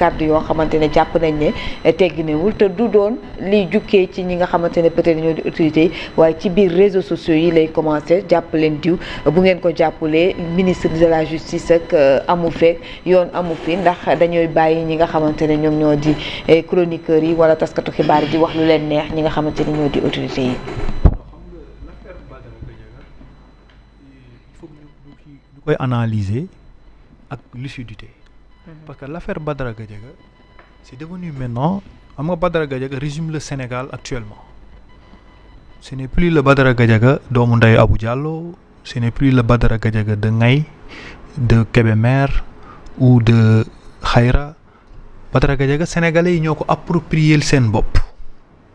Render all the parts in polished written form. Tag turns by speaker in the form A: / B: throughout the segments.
A: kàddu yoo xamante ne jàpp nañ ne tegginewul te du doon liy jukkee ci ñi nga xamante ne peut-être ñoo di autorités yi waaye ci biir réseaux sociaux yi lay commencé jàpp leen diw bu ngeen ko jàppalee ministre de la justice ak amu fekk yoon amu fi ndax dañooy bàyyi ñi nga xamante ne ñoom ñoo di chroniqueurs yi wala taskatu xibaar yi di wax lu leen neex ñi nga xamante ne ñoo di autorités yi.
B: ñu koy analyser ak lucidité. Parce que l'affaire Badara Gadiaga c'est devenu maintenant xam nga Badara Gadiaga résume le Sénégal actuellement. Ce n'est plus le Badara Gadiaga doomu ndeyu Abou Diallo, ce n'est plus le Badara Gadiaga de Ngaye, de Kébémer ou de Khayra. Badara Gadiaga sénégalais yi ñoo ko approprier seen bopp.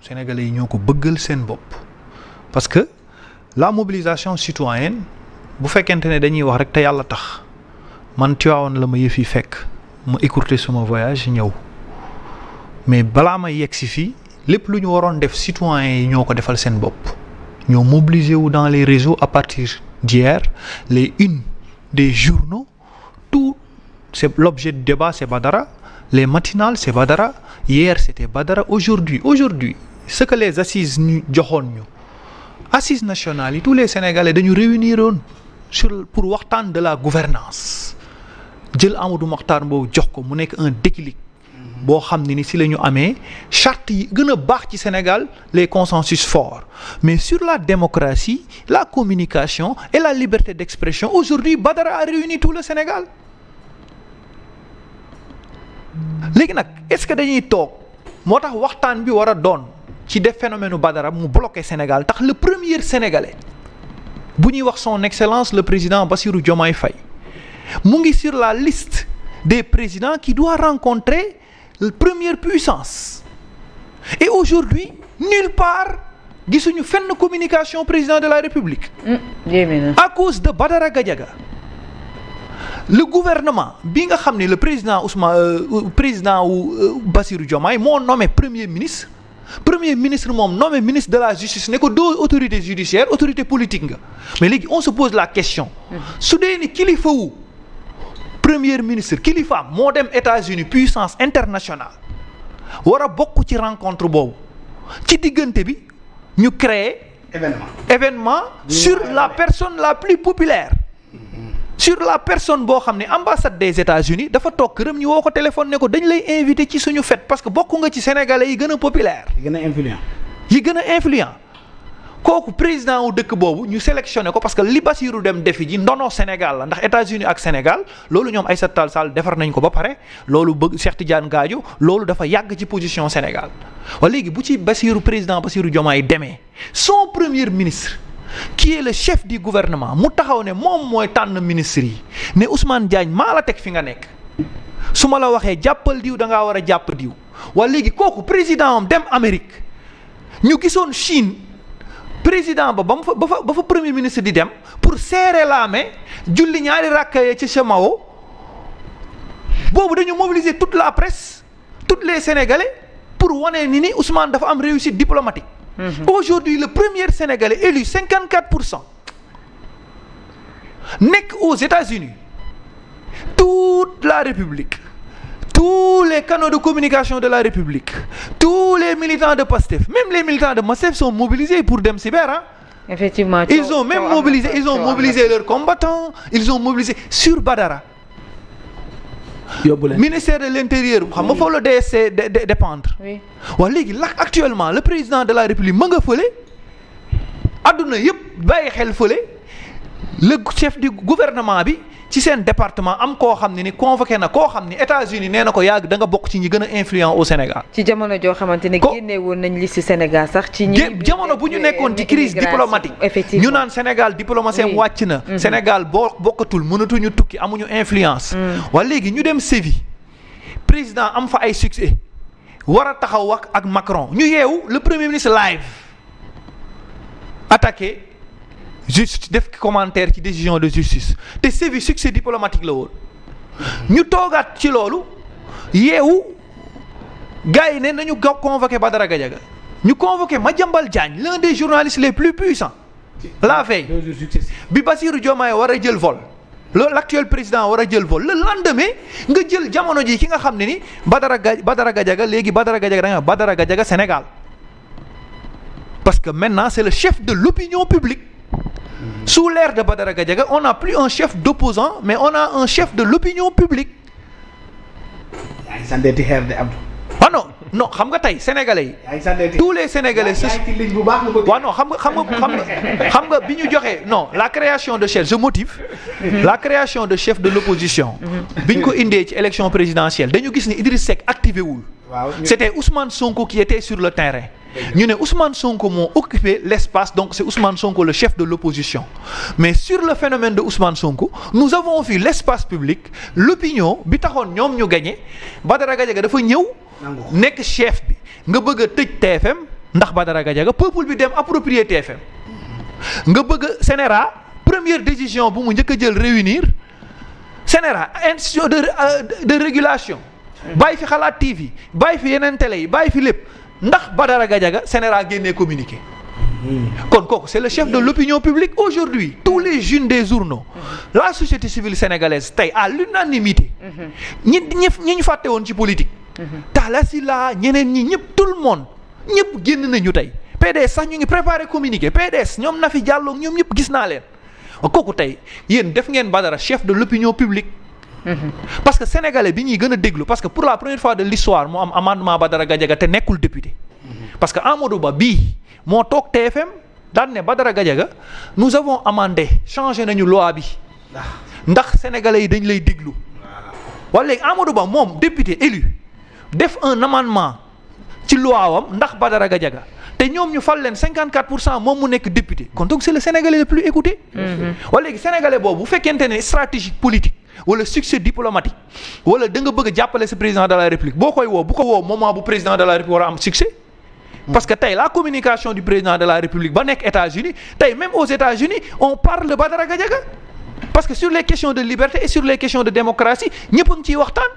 B: Sénégalais yi ñoo ko bëggal seen bopp. Parce que la mobilisation citoyenne bu fekkente ne dañuy wax rek te yàlla tax man Tivaouane la ma yëf yi fekk. ma écourter sama voyage ñëw mais balaa may yegg si fii lépp lu ñu waroon def citoyens yi ñoo ko defal seen bopp ñoo mobilisé wu dans les réseaux à partir d'hier les unes des journaux tout c'est l'objet du débat c'est Badara les matinales c'est Badara hier c'était Badara aujourd'hui ce que les assises ñu joxoon ñu assises nationales yi tous les Sénégalais dañu réunir woon pour waxtaan de la gouvernance jël Amadou Mokhtar Mbow jox ko mu nekk un déclic boo xam ne ni si la ñu amee charte yi gën a baax ci Sénégal les consensus forts mais sur la démocratie la communication et la liberté d'expression aujourd'hui Badara a réuni tout le Sénégal léegi nag est-ce que dañuy toog moo tax waxtaan bi war a doon ci def phénomène Badara mu bloqué Sénégal tax le premier Sénégalais bu ñuy wax son excellence le président Bassirou Diomaye Faye mu ngi sur la liste des présidents qui doit rencontrer la première puissance et aujourd'hui nulle part gisuñu fenn communication président de la République à cause de Badara Gadiaga le gouvernement bi nga xam ne le président président wu Bassirou Diomaye moo nommé premier ministre moom nommé ministre de la justice ne ko doo autorité judiciaire autorité politique nga mais léegi on se pose la question su dee ni kilifa wu premier ministre kilifaam moo dem États-Unis puissance internationale war a bokk ci rencontre boobu ci diggante bi ñu créer événement sur la personne la plus populaire sur la personne boo xam ne ambassade des États-Unis dafa toog këram ñu woo ko téléphone ne ko dañ lay invité ci suñu fête parce que bokk nga ci sénégalais yi gën a populaire yi gën a influent kooku président wu dëkk boobu ñu sélectionné ko parce que li Bassirou dem defi ji ndono Sénégal la ndax États-Unis ak Sénégal loolu ñoom Aïssata Tall Sall defar nañ ko ba pare loolu bëgg Cheikh Tidiane Gadio loolu dafa yàgg ci position Sénégal wa léegi bu ci président Bassirou Diomaye demee son premier ministre qui est le chef du gouvernement mu taxaw ne moom mooy tànn ministre yi ne Ousmane Diagne maa la teg fi nga nekk su ma la waxee jàppal diw da ngaa war a jàpp diw wa léegi kooku président am dem Amérique ñu gisoon Chine président ba fa premier ministre di dem pour serrer la main julli ñaari rakka ci Mao boobu dañu mobiliser toute la presse tous les Sénégalais pour wane ni Ousmane dafa am réussite diplomatique. Aujourd'hui le premier Sénégalais élu 54% nekk aux États-Unis toute la République tous les canaux de communication de la République tous les militants de Pastef même les militants de Pastef sont mobilisés pour dem cyber
A: effectivement
B: ils ont même mobilisé leurs combattants ils ont mobilisé sur Badara ministère de l'intérieur xam nga foofu la DSC dépendre waaw léegi la actuellement le président de la République ma nga fële adduna yëpp bàyyi xel fële le chef du gouvernement bi ci seen département am koo xam ne ni convoqué na koo xam ni États-Unis nee na ko yàgg da nga bokk ci ñi gën a influent au Sénégal.
A: ci jamono joo xamante ne génne woon nañ li ci Sénégal sax ci ñi
B: jamono bu ñu nekkoon ci crise diplomatique ñu naan Sénégal diplomatie am wàcc na Sénégal bokkatul mënatuñu tukki amuñu influence waa léegi ñu dem Séville président am fa ay succès war a taxaw wax ak Macron ñu yeewu le premier ministre live attaqué juste def commentaire ci décision de justice te Séville succès diplomatique la woon ñu toogaat ci loolu yeewu gars yi ne nañu convoqué Badara Gadiaga ñu convoqué Madiambal Diagne l'un des journalistes les plus puissants la veille bi Bassirou Diomaye war a jël vol loolu l'actuel président war a jël vol le lendemain nga jël jamono ji ki nga xam ne ni Badara Gadiaga léegi Badara Gadiaga da nga Badara Gadiaga Sénégal parce que maintenant c'est le chef de l'opinion publique. Sous l'ère de Badara Gadiaga on n'a plus un chef d'opposant mais on a un chef de l'opinion publique. Ah non xam nga tey sénégalais yi tous les sénégalais waaw non xam nga bi ñu joxee non la création de chef je motive la création de chef de l'opposition bi ñu ko indee ci élection présidentielle dañu gis ni Idriss Seck activé wul c'était Ousmane Sonko qui était sur le terrain ñu ne Ousmane Sonko moo occupé l'espace donc c'est Ousmane Sonko le chef de l'opposition mais sur le phénomène de Ousmane Sonko nous avons vu l'espace public l'opinion bi taxoon ñoom ñu gagné Badara Gadiaga dafa ñëw nekk chef bi nga bëgg a tëj TFM ndax Badara Gadiaga peuple bi dem approprier TFM nga bëgg a CNRA première décision bu mu njëkk a jël réunir CNRA institution de régulation bàyyi fi Xalaat TV bàyyi fi yeneen télé yi bàyyi fi lépp ndax Badara Gadiaga CNRA génnee communiqué kon kooku c'est le chef de l'opinion publique aujourd'hui tous les jeunes des journaux la société civile sénégalaise tey à l'unanimité ñi ñu fàtte woon ci politique Talla Sylla ñeneen ñi ñëpp tout le monde ñëpp génn nañu tey PDS sax ñu ngi préparer communiqué PDS ñoom Nafi Diallo ñoom ñëpp gis naa leen kooku tey yéen def ngeen Badara chef de l'opinion publique parce que sénégalais bi ñuy gën a déglu parce que pour la première fois de l'histoire moo am amendement Badara Gadiaga te nekkul député parce que Amadou Ba bii moo toog TFM daan ne Badara Gadiaga nous avons amendé changé nañu loi bi ndax sénégalais yi dañ lay déglu wala léegi Amadou Ba moom député élu def un amendement ci loi wam ndax Badara Gadiaga te ñoom ñu fal leen 54% moom mu nekk député kon donc c'est le sénégalais le plus écouté wala léegi sénégalais boobu bu fekkente ne stratégie politique wala succès diplomatique wala da nga bëgg a jàppale sa président de la république boo koy woo bu ko woo moment bu président de la république war a am succès parce que tey la communication du président de la république ba nekk États-Unis tey même aux États-Unis on parle de Badara Gadiaga parce que sur les questions de liberté et sur les questions de démocratie ñëpp a ngi ciy waxtaan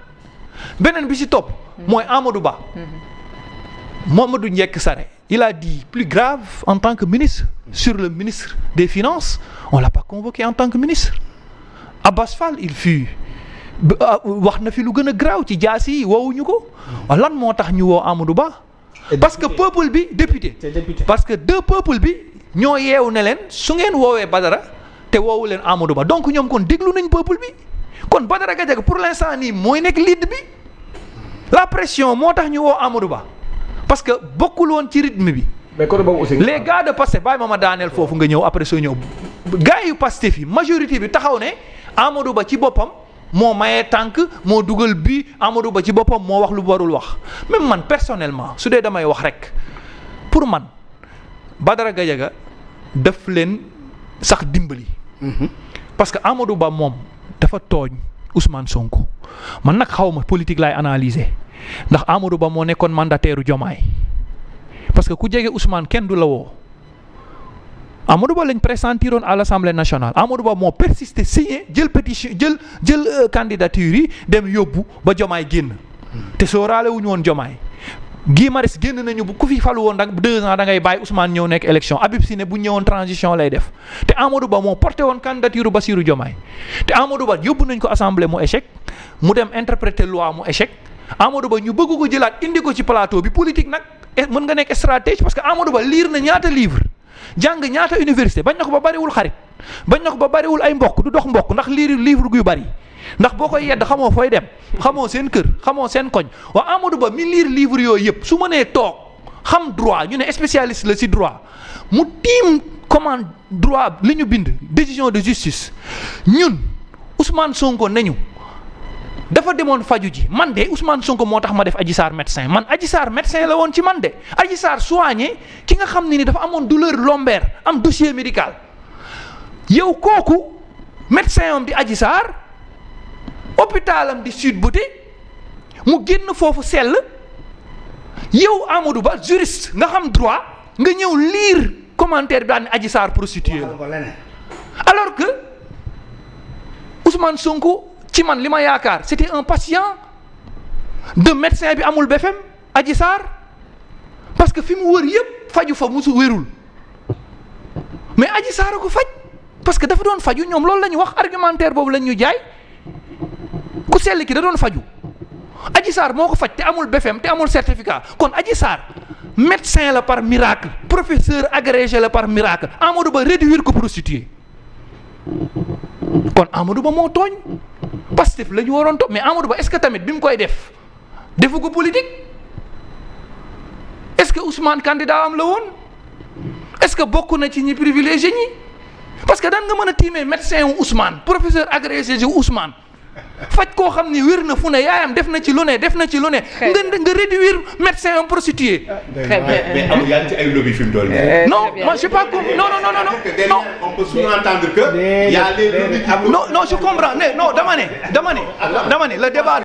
B: beneen bi ci topp mooy Amadou Ba Mamadou Ndiek Sarré il a dit plus grave en tant que ministre sur le ministre des Finances on l'a pas convoqué en tant que ministre Abbas Fall il fut wax na fi lu gën a graaw ci jaas yi woowuñu ko lan moo tax ñu woo Amadou Ba parce que peuple bi député parce que deux peuple bi ñoo yeewu ne leen su ngeen woowee Badara te woowu leen Amadou Ba donc ñoom kon déglu nañ peuple bi kon Badara Gadiaga pour l'instant nii mooy nekk lead bi la pression moo tax ñu woo Amadou Ba parce que bokkul woon ci rythme bi
C: mais côté boobu aussi
B: les gars de Pastef bàyyi ma daaneel foofu nga ñëw après soo ñëw gars yu Pastef yi majorité bi taxaw ne Amadou Ba ci boppam moo mayee tànk moo dugal bi Amadou Ba ci boppam moo wax lu warul wax même man personnellement su dee damay wax rek pour man Badara Gadiaga daf leen sax dimbali parce que Amadou Ba moom dafa tooñ Ousmane Sonko man nag xaw ma politique laay analyser ndax Amadou Ba moo nekkoon mandataire u Diomaye parce que ku jege Ousmane kenn du la woo Amadou Ba lañ pressentiroon à l'Assemblée nationale Amadou Ba moo persisté signé jël pétition jël candidature yi dem yóbbu ba Diomaye génn te sooraale wuñu woon Diomaye Guy Marius génn nañu bu ku fi falu woon nag 2 ans da ngay bàyyi Ousmane ñëw nekk élection Habib Sy ne bu ñëwoon transition lay def te Amadou Ba moo porté woon candidature Bassirou Diomaye te Amadou Ba yóbbu nañ ko assemblée mu échec mu dem interpréter loi mu échec Amadou Ba ñu bëgg ko jëlaat indi ko ci plateau bi politique nag mën nga nekk stratégie parce que Amadou Ba lire na ñaata livre jàng ñaata université bañ na ko ba bariwul xarit bañ na ko ba bariwul ay mbokk du dox mbokk ndax lire livre gu bari ndax boo koy yedd xamoo fooy dem xamoo seen kër xamoo seen koñ waa Amadou Ba mi lire livre yooyu yëpp su ma nee toog xam droit ñu ne spécialiste la ci droit mu tiim comment droit li ñu bind décision de justice ñun Ousmane Sonko nañu dafa demoon faju ji man de Ousmane Sonko moo tax ma def Adji Sarr médecin man Adji Sarr médecin la woon ci man de Adji Sarr soigné ki nga xam ne ni dafa amoon douleur lombaire am dossier médical yow kooku médecin am di Adji Sarr hôpitalam di Sud Beauté mu génn foofu sell yow Amadou Ba juriste nga xam droit nga ñëw lire commentaire bi daan ne Adji Sarr prostituée la alors que Ousmane Sonko ci man li ma yaakaar c'était un patient de médecin bi amul BFM Adji Sarr parce que fi mu wër yëpp faju fa musu wérul mais Adji Sarr a ko faj parce que dafa doon faju ñoom loolu la ñu wax argumentaire boobu la ñu jaay ku sell ki da doon faju Adji Sarr moo ko faj te amul BFM te amul certificat kon Adji Sarr médecin la par miracle professeur agrégé la par miracle Amadou Ba réduire ko prostituée kon Amadou Ba moo tooñ Pastef la ñu waroon topp mais Amadou Ba est-ce que tamit bi mu koy defu ko politique est-ce que Ousmane candidat am la woon est-ce que bokk na ci ñi privilégié ñi parce que daan nga mën a tiimee médecin wu Ousmane professeur agrégé wu Ousmane faj koo xam ni wér na fu ne yaayam def na ci lu ne nga réduire médecin un prostitué.
C: mais amul yaa ngi ci ay lobby fi mu toll nii.
B: non moi je sais pas non
C: on peut sous-entendre que y a les lobbies.
B: non je comprends non dama ne le débat